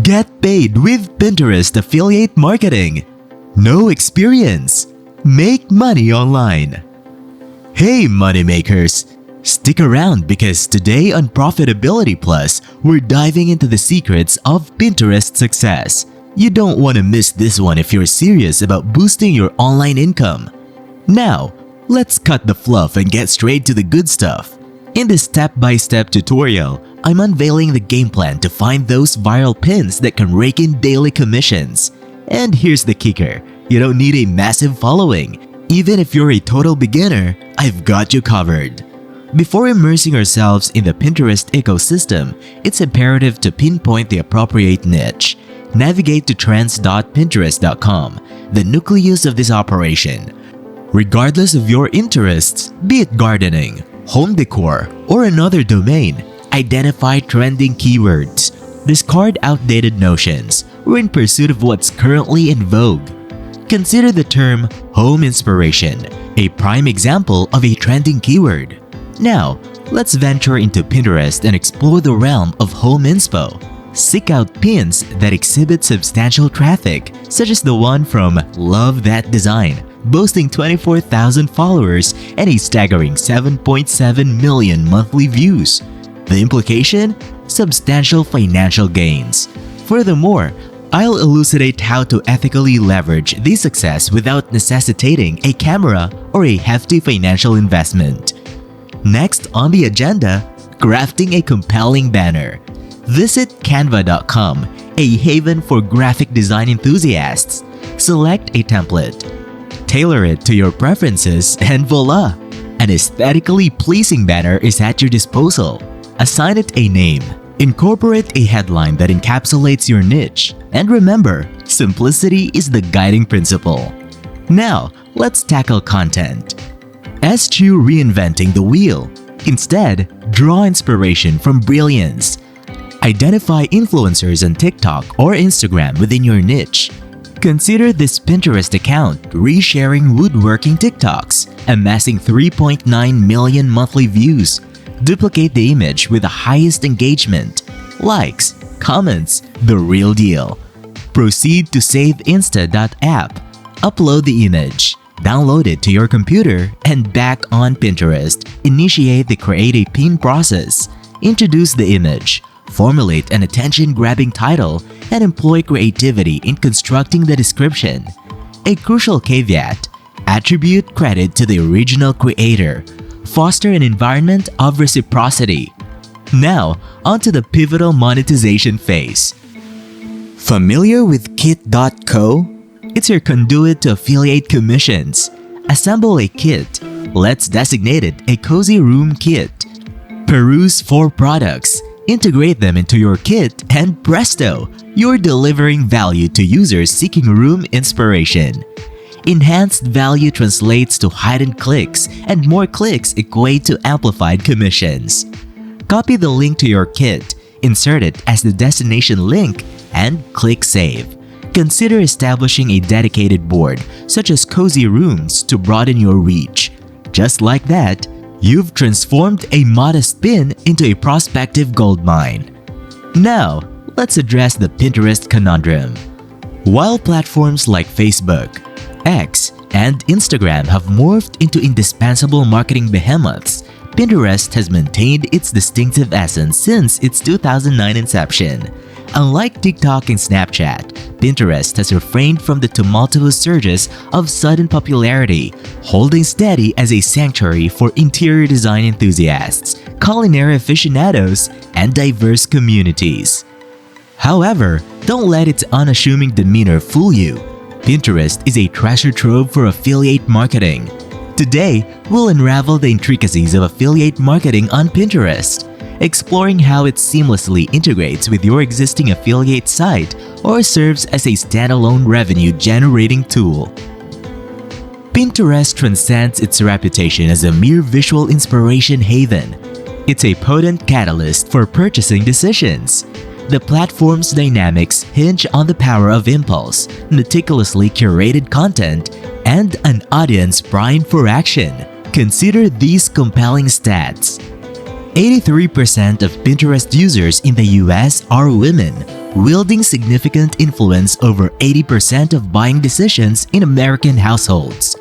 Get paid with Pinterest affiliate marketing. No experience. Make money online. Hey moneymakers! Stick around because today on Profitability Plus, we're diving into the secrets of Pinterest success. You don't want to miss this one if you're serious about boosting your online income. Now, let's cut the fluff and get straight to the good stuff. In this step-by-step tutorial, I'm unveiling the game plan to find those viral pins that can rake in daily commissions. And here's the kicker, you don't need a massive following. Even if you're a total beginner, I've got you covered. Before immersing ourselves in the Pinterest ecosystem, it's imperative to pinpoint the appropriate niche. Navigate to trends.pinterest.com, the nucleus of this operation. Regardless of your interests, be it gardening, home decor, or another domain, identify trending keywords. Discard outdated notions. We're in pursuit of what's currently in vogue. Consider the term home inspiration, a prime example of a trending keyword. Now, let's venture into Pinterest and explore the realm of home inspo. Seek out pins that exhibit substantial traffic, such as the one from Love That Design, boasting 24,000 followers and a staggering 7.7 million monthly views. The implication? Substantial financial gains. Furthermore, I'll elucidate how to ethically leverage this success without necessitating a camera or a hefty financial investment. Next on the agenda, grafting a compelling banner. Visit canva.com, a haven for graphic design enthusiasts. Select a template. Tailor it to your preferences and voila! An aesthetically pleasing banner is at your disposal. Assign it a name. Incorporate a headline that encapsulates your niche. And remember, simplicity is the guiding principle. Now, let's tackle content. Eschew reinventing the wheel. Instead, draw inspiration from brilliance. Identify influencers on TikTok or Instagram within your niche. Consider this Pinterest account resharing woodworking TikToks, amassing 3.9 million monthly views. Duplicate the image with the highest engagement, likes, comments, the real deal. Proceed to SaveInsta.app. Upload the image, download it to your computer, and back on Pinterest. Initiate the Create a Pin process. Introduce the image, formulate an attention-grabbing title, and employ creativity in constructing the description. A crucial caveat: attribute credit to the original creator. Foster an environment of reciprocity. Now, onto the pivotal monetization phase. Familiar with Kit.co? It's your conduit to affiliate commissions. Assemble a kit. Let's designate it a cozy room kit. Peruse 4 products. Integrate them into your kit and presto! You're delivering value to users seeking room inspiration. Enhanced value translates to heightened clicks, and more clicks equate to amplified commissions. Copy the link to your kit, insert it as the destination link, and click Save. Consider establishing a dedicated board, such as Cozy Rooms, to broaden your reach. Just like that, you've transformed a modest pin into a prospective goldmine. Now, let's address the Pinterest conundrum. While platforms like Facebook, X, and Instagram have morphed into indispensable marketing behemoths, Pinterest has maintained its distinctive essence since its 2009 inception. Unlike TikTok and Snapchat, Pinterest has refrained from the tumultuous surges of sudden popularity, holding steady as a sanctuary for interior design enthusiasts, culinary aficionados, and diverse communities. However, don't let its unassuming demeanor fool you. Pinterest is a treasure trove for affiliate marketing. Today, we'll unravel the intricacies of affiliate marketing on Pinterest, exploring how it seamlessly integrates with your existing affiliate site or serves as a standalone revenue-generating tool. Pinterest transcends its reputation as a mere visual inspiration haven. It's a potent catalyst for purchasing decisions. The platform's dynamics hinge on the power of impulse, meticulously curated content, and an audience primed for action. Consider these compelling stats. 83% of Pinterest users in the US are women, wielding significant influence over 80% of buying decisions in American households.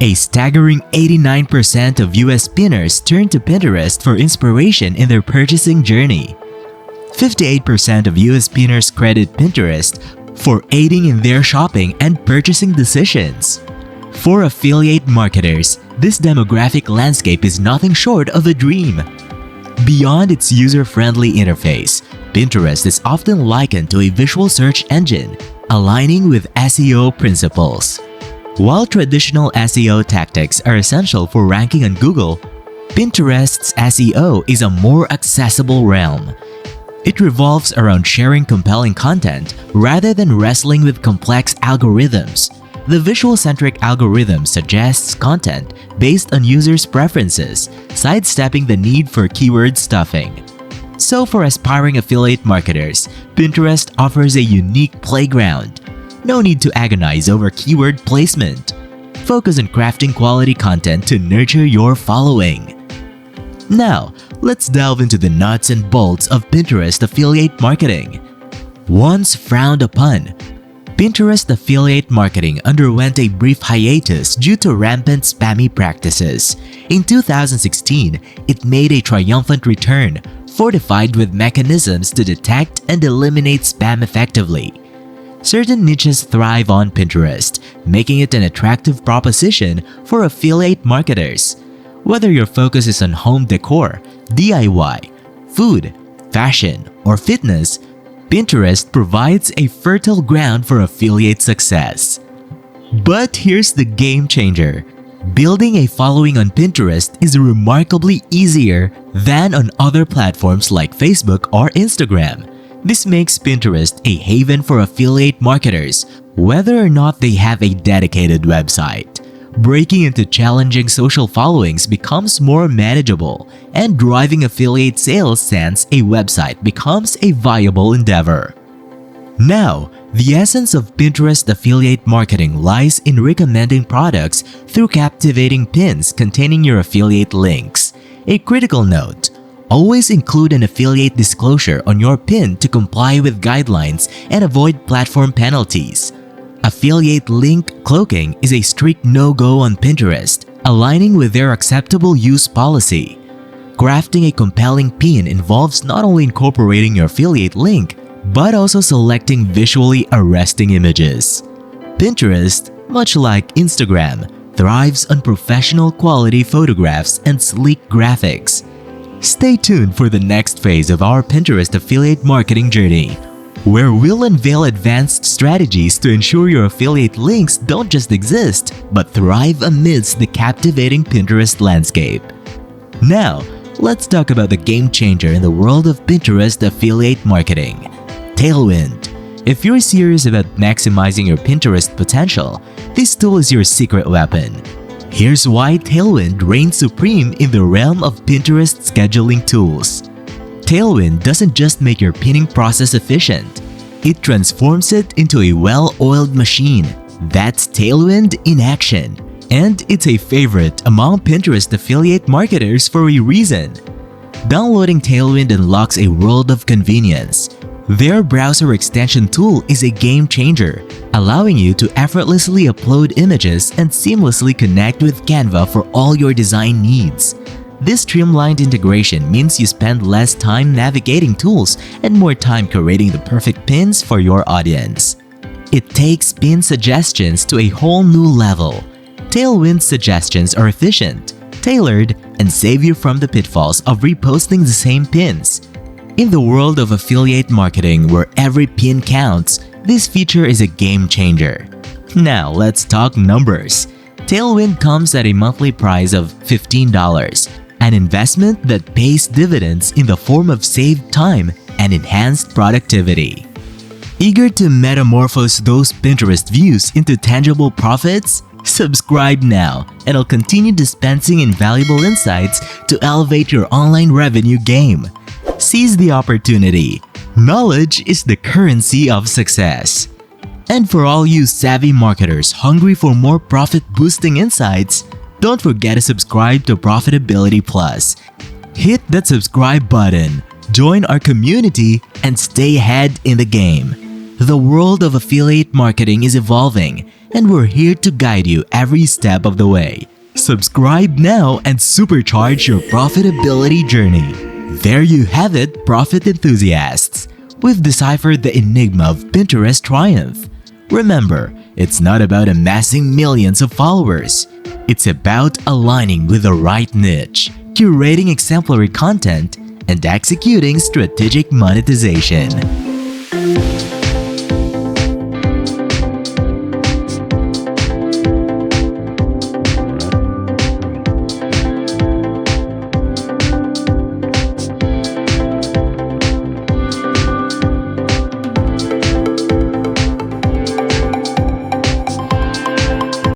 A staggering 89% of US spinners turn to Pinterest for inspiration in their purchasing journey. 58% of US spinners credit Pinterest for aiding in their shopping and purchasing decisions. For affiliate marketers, this demographic landscape is nothing short of a dream. Beyond its user-friendly interface, Pinterest is often likened to a visual search engine, aligning with SEO principles. While traditional SEO tactics are essential for ranking on Google, Pinterest's SEO is a more accessible realm. It revolves around sharing compelling content rather than wrestling with complex algorithms. The visual-centric algorithm suggests content based on users' preferences, sidestepping the need for keyword stuffing. So for aspiring affiliate marketers, Pinterest offers a unique playground. No need to agonize over keyword placement. Focus on crafting quality content to nurture your following. Now, let's delve into the nuts and bolts of Pinterest affiliate marketing. Once frowned upon, Pinterest affiliate marketing underwent a brief hiatus due to rampant spammy practices. In 2016, it made a triumphant return, fortified with mechanisms to detect and eliminate spam effectively. Certain niches thrive on Pinterest, making it an attractive proposition for affiliate marketers. Whether your focus is on home decor, DIY, food, fashion, or fitness, Pinterest provides a fertile ground for affiliate success. But here's the game changer. Building a following on Pinterest is remarkably easier than on other platforms like Facebook or Instagram. This makes Pinterest a haven for affiliate marketers, whether or not they have a dedicated website. Breaking into challenging social followings becomes more manageable, and driving affiliate sales since a website becomes a viable endeavor. Now, the essence of Pinterest affiliate marketing lies in recommending products through captivating pins containing your affiliate links. A critical note: always include an affiliate disclosure on your pin to comply with guidelines and avoid platform penalties. Affiliate link cloaking is a strict no-go on Pinterest, aligning with their acceptable use policy. Crafting a compelling pin involves not only incorporating your affiliate link, but also selecting visually arresting images. Pinterest, much like Instagram, thrives on professional quality photographs and sleek graphics. Stay tuned for the next phase of our Pinterest affiliate marketing journey, where we'll unveil advanced strategies to ensure your affiliate links don't just exist, but thrive amidst the captivating Pinterest landscape. Now, let's talk about the game changer in the world of Pinterest affiliate marketing: Tailwind. If you're serious about maximizing your Pinterest potential, this tool is your secret weapon. Here's why Tailwind reigns supreme in the realm of Pinterest scheduling tools. Tailwind doesn't just make your pinning process efficient, it transforms it into a well-oiled machine. That's Tailwind in action. And it's a favorite among Pinterest affiliate marketers for a reason. Downloading Tailwind unlocks a world of convenience. Their browser extension tool is a game changer, allowing you to effortlessly upload images and seamlessly connect with Canva for all your design needs. This streamlined integration means you spend less time navigating tools and more time curating the perfect pins for your audience. It takes pin suggestions to a whole new level. Tailwind suggestions are efficient, tailored, and save you from the pitfalls of reposting the same pins. In the world of affiliate marketing where every pin counts, this feature is a game changer. Now let's talk numbers. Tailwind comes at a monthly price of $15, an investment that pays dividends in the form of saved time and enhanced productivity. Eager to metamorphose those Pinterest views into tangible profits? Subscribe now, and I'll continue dispensing invaluable insights to elevate your online revenue game. Seize the opportunity. Knowledge is the currency of success. And for all you savvy marketers hungry for more profit-boosting insights, don't forget to subscribe to Profitability Plus. Hit that subscribe button, Join our community and stay ahead in the game. The world of affiliate marketing is evolving, and we're here to guide you every step of the way. Subscribe now and supercharge your profitability journey. There you have it, profit enthusiasts. We've deciphered the enigma of Pinterest triumph. Remember, it's not about amassing millions of followers. It's about aligning with the right niche, curating exemplary content, and executing strategic monetization.